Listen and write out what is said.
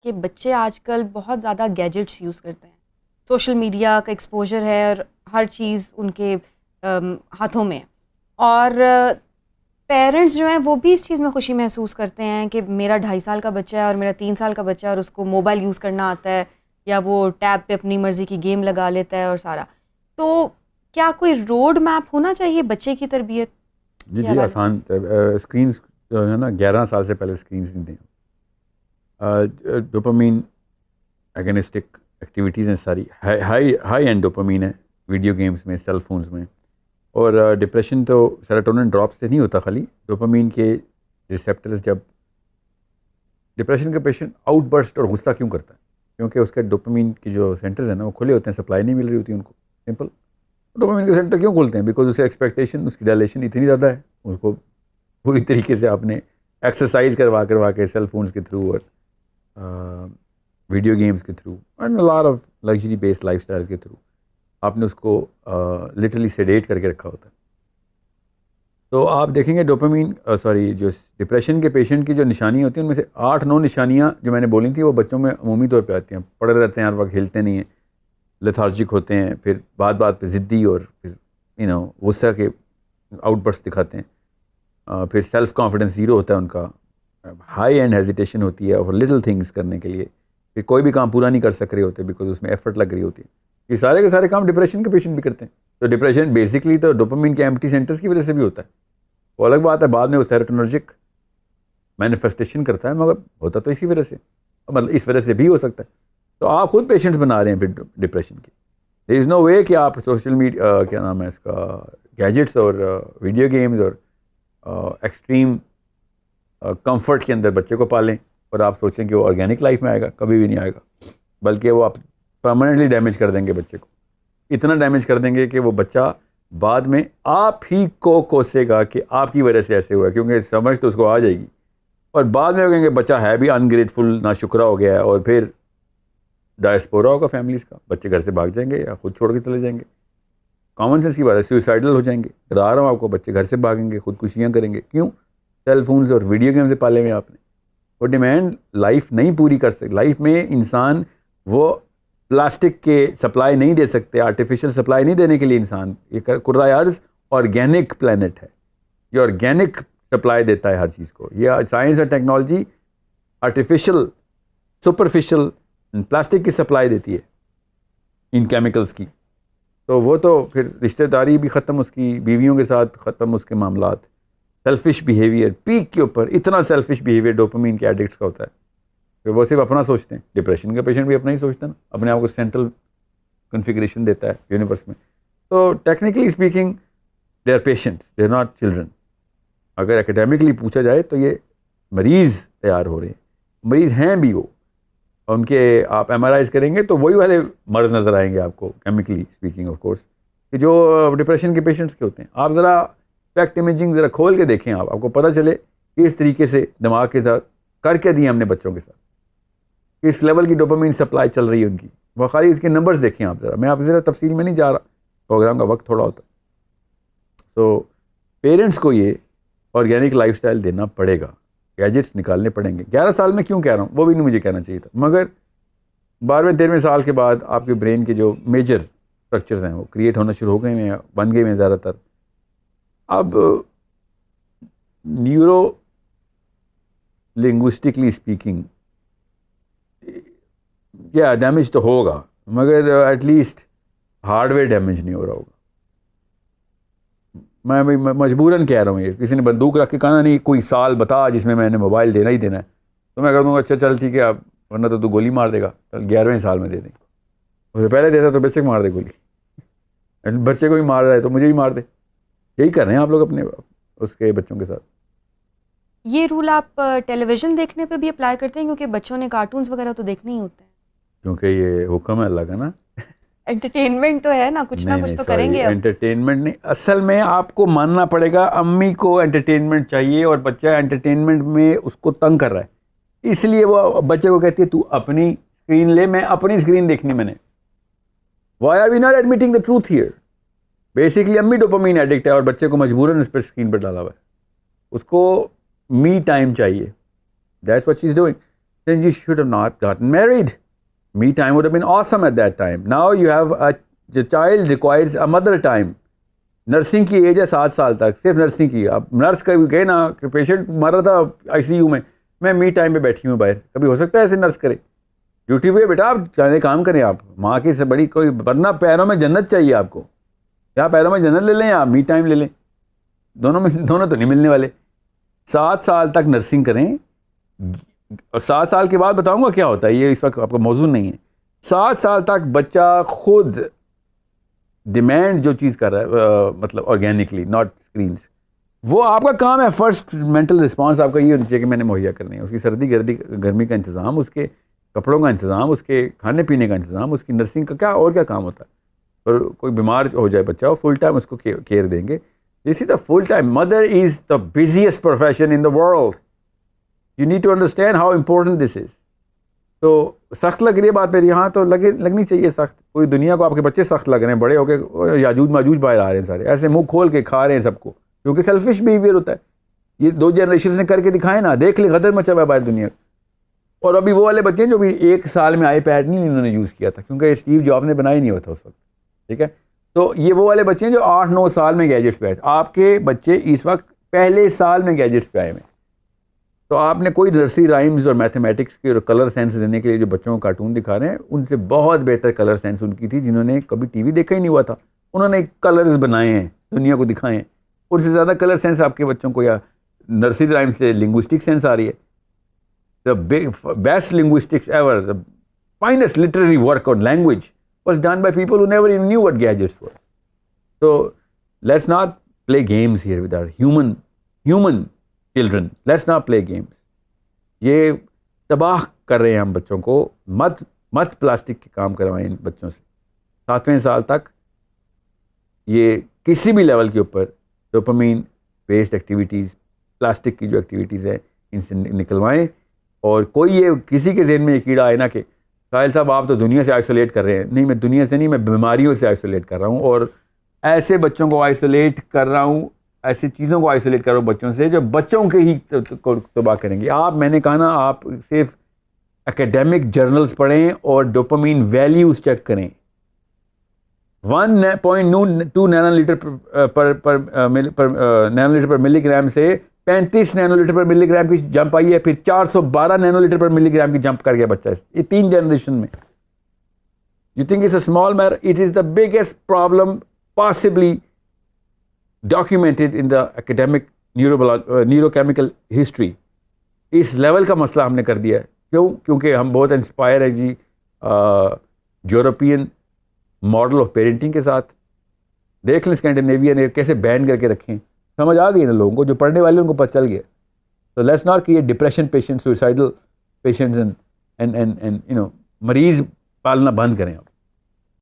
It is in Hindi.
कि बच्चे आजकल बहुत ज़्यादा गैजेट्स यूज़ करते हैं। सोशल मीडिया का एक्सपोज़र है और हर चीज़ उनके हाथों में है। और पेरेंट्स जो हैं वो भी इस चीज़ में खुशी महसूस करते हैं कि मेरा 2.5 साल का बच्चा है और मेरा 3 साल का बच्चा है और उसको मोबाइल यूज़ करना आता है, या वो टैब पे अपनी मर्ज़ी की गेम लगा लेता है और सारा। तो क्या कोई रोड मैप होना चाहिए बच्चे की तरबियत जी के जी हवाले से? आसान स्क्रीन जो है ना 11 साल से पहले स्क्रीन नहीं दें। डोपामीन एगनिस्टिक एक्टिविटीज़ हैं सारी, high high high and dopamine है वीडियो गेम्स में, सेल फोन्स में। और डिप्रेशन तो सेरोटोनिन ड्रॉप से नहीं होता, खाली डोपामीन के रिसेप्टर्स जब डिप्रेशन का पेशेंट आउटबर्स्ट और गुस्सा क्यों करता है, क्योंकि उसके डोपामीन की जो सेंटर्स हैं ना वो खुले होते हैं, सप्लाई नहीं मिल रही होती उनको। सिंपल। डोपामीन के सेंटर क्यों खुलते हैं? बिकॉज उसकी एक्सपेक्टेशन, उसकी डायलेशन इतनी ज़्यादा है, उसको पूरी तरीके से आपने एक्सरसाइज करवा करवा के सेल फोन्स के थ्रू और वीडियो गेम्स के through and lot of luxury based lifestyles के थ्रू आपने उसको लिटरली सेडेट करके रखा होता है। तो आप देखेंगे डोपामीन जो डिप्रेशन के पेशेंट की जो निशानी होती है उनमें से 8-9 निशानियां जो मैंने बोली थी वो बच्चों में अमूमी तौर पे आती हैं। पड़े रहते हैं, हर वक्त हिलते नहीं हैं, लेथार्जिक होते हैं, फिर बात बात पे ज़िद्दी और फिर गुस्सा के आउटबर्स्ट दिखाते हैं। फिर सेल्फ कॉन्फिडेंस ज़ीरो होता है उनका, हाई एंड हेजिटेशन होती है और लिटिल थिंग्स करने के लिए, फिर कोई भी काम पूरा नहीं कर सक रहे होते बिकॉज उसमें एफर्ट लग रही होती है। ये सारे के सारे काम डिप्रेशन के पेशेंट भी करते हैं। तो डिप्रेशन बेसिकली तो डोपामीन के एम्प्टी सेंटर्स की वजह से भी होता है। वो अलग बात है, बाद में वो सेरोटोनर्जिक मैनिफेस्टेशन करता है, मगर होता तो इसी वजह से, मतलब इस वजह से भी हो सकता है। तो आप खुद पेशेंट्स बना रहे हैं फिर डिप्रेशन की। देयर इज़ नो वे कि आप सोशल मीडिया क्या नाम है इसका, गैजेट्स और वीडियो गेम्स और एक्सट्रीम कंफर्ट के अंदर बच्चे को पालें और आप सोचें कि वो ऑर्गेनिक लाइफ में आएगा। कभी भी नहीं आएगा, बल्कि वो आप परमानेंटली डैमेज कर देंगे बच्चे को। इतना डैमेज कर देंगे कि वो बच्चा बाद में आप ही को कोसेगा कि आपकी वजह से ऐसे हुआ है, क्योंकि समझ तो उसको आ जाएगी। और बाद में वो कहेंगे बच्चा है भी अनग्रेटफुल, नाशुक्रा हो गया है, और फिर डायस्पोरा होगा फैमिलीज़ का, बच्चे घर से भाग जाएंगे या खुद छोड़ के चले जाएंगे। कॉमन सेंस की बात है, सुइसाइडल हो जाएंगे। डरा रहा हूँ आपको, बच्चे घर से भागेंगे, खुदकुशियाँ करेंगे। क्यों? सेल फोन्स और वीडियो गेम से पाले हुए आपने। वो डिमांड लाइफ नहीं पूरी कर सकते। लाइफ में इंसान वो प्लास्टिक के सप्लाई नहीं दे सकते, आर्टिफिशियल सप्लाई नहीं देने के लिए इंसान, ये कुर्रा अर्ज़ ऑर्गेनिक प्लानट है, ये ऑर्गेनिक सप्लाई देता है हर चीज़ को। ये साइंस और टेक्नोलॉजी आर्टिफिशियल, सुपरफिशियल प्लास्टिक की सप्लाई देती है, इन केमिकल्स की। तो वो तो फिर रिश्तेदारी भी ख़त्म, उसकी बीवियों के साथ ख़त्म, उसके मामलात। सेल्फिश बिहेवियर पीक के ऊपर, इतना सेल्फिश बिहेवियर डोपामीन के एडिक्ट्स का होता है कि वो सिर्फ अपना सोचते हैं। डिप्रेशन का पेशेंट भी अपना ही सोचता है ना, अपने आप को सेंट्रल कॉन्फ़िगरेशन देता है यूनिवर्स में। तो technically speaking they are patients, they are not children. अगर एकेडमिकली पूछा जाए तो ये मरीज़ तैयार हो रहे हैं, मरीज़ हैं भी वो। उनके आप एमआरआईज करेंगे तो वही वाले मर्ज नज़र आएंगे आपको, केमिकली स्पीकिंग ऑफ कोर्स, कि जो डिप्रेशन के पेशेंट्स के होते हैं। आप ज़रा फैक्ट इमेजिंग ज़रा खोल के देखें, आपको पता चले कि इस तरीके से दिमाग के साथ कर क्या दिए हमने बच्चों के साथ, किस लेवल की डोपामीन सप्लाई चल रही है उनकी। वो खाली इसके नंबर्स देखें आप ज़रा, मैं आप ज़रा तफसील में नहीं जा रहा, प्रोग्राम का वक्त थोड़ा होता है। तो पेरेंट्स को ये ऑर्गेनिक लाइफस्टाइल देना पड़ेगा, गैजेट्स निकालने पड़ेंगे। 11 साल में क्यों कह रहा हूँ, वो भी नहीं मुझे कहना चाहिए था, मगर 12वें-13वें साल के बाद आपके ब्रेन के जो मेजर स्ट्रक्चर्स हैं वो क्रिएट होना शुरू हो गए हैं, बन गए हैं ज़्यादातर। अब न्यूरो लिंग्विस्टिकली स्पीकिंग या डैमेज तो होगा, मगर एटलीस्ट हार्डवेयर डैमेज नहीं हो रहा होगा। मैं मजबूरन कह रहा हूँ, ये किसी ने बंदूक रख के कहा ना, नहीं कोई साल बता जिसमें मैंने मोबाइल देना ही देना है, तो मैं कर दूँगा अच्छा चल ठीक है, आप वरना तो तू गोली मार देगा, चल 11वें साल में दे देंगे। उससे पहले देता तो बच्चे को मार दे गोली, बच्चे को भी मार रहा है तो मुझे भी मार दे। यही कर रहे हैं आप लोग अपने उसके बच्चों के साथ। ये रूल आप टेलीविज़न देखने पे भी अप्लाई करते हैं, क्योंकि बच्चों ने कार्टून्स वगैरह तो देखने ही होते हैं। क्योंकि ये हुक्म है अल्लाह का ना। एंटरटेनमेंट तो है ना, कुछ ना नहीं कुछ नहीं तो सॉरी, करेंगे अब। एंटरटेनमेंट नहीं, असल में आपको मानना पड़ेगा अम्मी को एंटरटेनमेंट चाहिए और बच्चा एंटरटेनमेंट में उसको तंग कर रहा है, इसलिए वो बच्चे को कहती है तू अपनी स्क्रीन ले, मैं अपनी स्क्रीन देखनी मैंने। Why are we not admitting the truth here? Basically अम्मी डोपामीन एडिक्ट है और बच्चे को मजबूरन उस पर स्क्रीन पर डाला हुआ है, उसको मी टाइम चाहिए। That's what she is doing. then you should have not gotten married. Me time would have been awesome at that time. Now you have the child requires a mother time. Nursing की एज है 7 साल तक, सिर्फ नर्सिंग की. अब नर्स कभी गए ना कि पेशेंट मर रहा था आईसीयू में, मैं मी टाइम पे बैठी हूँ बाहर, कभी हो सकता है ऐसे नर्स करे? ड्यूटी पे बेटा आप चाहे काम करें, आप माँ की से बड़ी कोई, वरना पैरों में जन्नत चाहिए आपको. या पैरों में जन्नत ले लें या मी टाइम ले लें, दोनों तो नहीं मिलने वाले. 7 साल तक नर्सिंग करें और 7 साल के बाद बताऊँगा क्या होता है, ये इस वक्त आपका मौजूद नहीं है. 7 साल तक बच्चा खुद डिमांड जो चीज़ कर रहा है, मतलब ऑर्गेनिकली, नॉट स्क्रीन्स, वो आपका काम है. फर्स्ट मेंटल रिस्पांस आपका ये होना चाहिए कि मैंने मुहैया करनी है. उसकी सर्दी गर्मी का इंतज़ाम, उसके कपड़ों का इंतज़ाम, उसके खाने पीने का इंतज़ाम, उसकी नर्सिंग का क्या और क्या काम होता है. और कोई बीमार हो जाए बच्चा, वो फुल टाइम उसको केयर देंगे. This is the full time. Mother is the busiest profession in the world. You need to understand how important this is. तो सख्त लग रही है बात मेरी, यहाँ तो लगनी चाहिए सख्त. पूरी दुनिया को आपके बच्चे सख्त लग रहे हैं, बड़े होकर याजूज माजूज बाहर आ रहे हैं सारे, ऐसे मुंह खोल के खा रहे हैं सबको, क्योंकि सेल्फिश बिहेवियर होता है. ये 2 जनरेशन ने करके दिखाए ना, देख ले गदर मचा हुआ है बाहर दुनिया. और अभी वो वाले बच्चे हैं जो भी 1 साल में आईपैड नहीं इन्होंने यूज़ किया था, क्योंकि स्टीव जॉब ने बनाया नहीं हुआ था उस वक्त. ठीक है, तो ये वो वाले बच्चे हैं जो 8-9 साल में गैजेट्स पे आए. आपके बच्चे इस वक्त पहले साल में गैजेट्स पे आए हुए. तो आपने कोई नर्सरी राइम्स और मैथमेटिक्स के और कलर सेंस देने के लिए जो बच्चों को कार्टून दिखा रहे हैं, उनसे बहुत बेहतर कलर सेंस उनकी थी जिन्होंने कभी टीवी देखा ही नहीं हुआ था. उन्होंने कलर्स बनाए हैं, दुनिया को दिखाए हैं. उनसे ज़्यादा कलर सेंस आपके बच्चों को या नर्सरी राइम्स से लिंग्विस्टिक सेंस आ रही है. The best linguistics ever, the finest literary work on language was done by people who never even knew what gadgets were. So let's not play games here with our human children. Let's not play games. ये तबाह कर रहे हैं हम बच्चों को. मत प्लास्टिक के काम करवाएं इन बच्चों से. 7वें साल तक ये किसी भी लेवल के ऊपर डोपामीन बेस्ड एक्टिविटीज़, प्लास्टिक की जो एक्टिविटीज़ है, इनसे निकलवाएं. और कोई ये किसी के जहन में ये कीड़ा आए ना कि साहिल साहब आप तो दुनिया से आइसोलेट कर रहे हैं. नहीं, मैं दुनिया से नहीं, मैं बीमारियों से आइसोलेट कर रहा हूँ. और ऐसे बच्चों को आइसोलेट कर रहा हूँ, ऐसी चीज़ों को आइसोलेट कर रहा हूँ बच्चों से जो बच्चों के ही को तबाह करेंगे. मैंने कहा ना, आप सिर्फ एकेडमिक जर्नल्स पढ़ें और डोपामीन वैल्यूज़ चेक करें. 1.2 नैनोलीटर पर मिलीग्राम से 35 नैनोलीटर पर मिलीग्राम की जंप आई है, फिर 412 नैनोलीटर पर मिलीग्राम की जंप कर गया बच्चा. ये 3 जनरेशन में. You think it's a small matter? It is the biggest problem possibly documented in the academic neurochemical history. इस लेवल का मसला हमने कर दिया है. क्यों? क्योंकि हम बहुत इंस्पायर है जी यूरोपियन मॉडल ऑफ पेरेंटिंग के साथ. देख लें स्कैंडिनेविया ने कैसे बैन करके रखें. समझ आ गई ना लोगों को, जो पढ़ने वाले उनको पता चल गया. तो let's not create depression patients, suicidal patients and you know मरीज पालना बंद करें आप.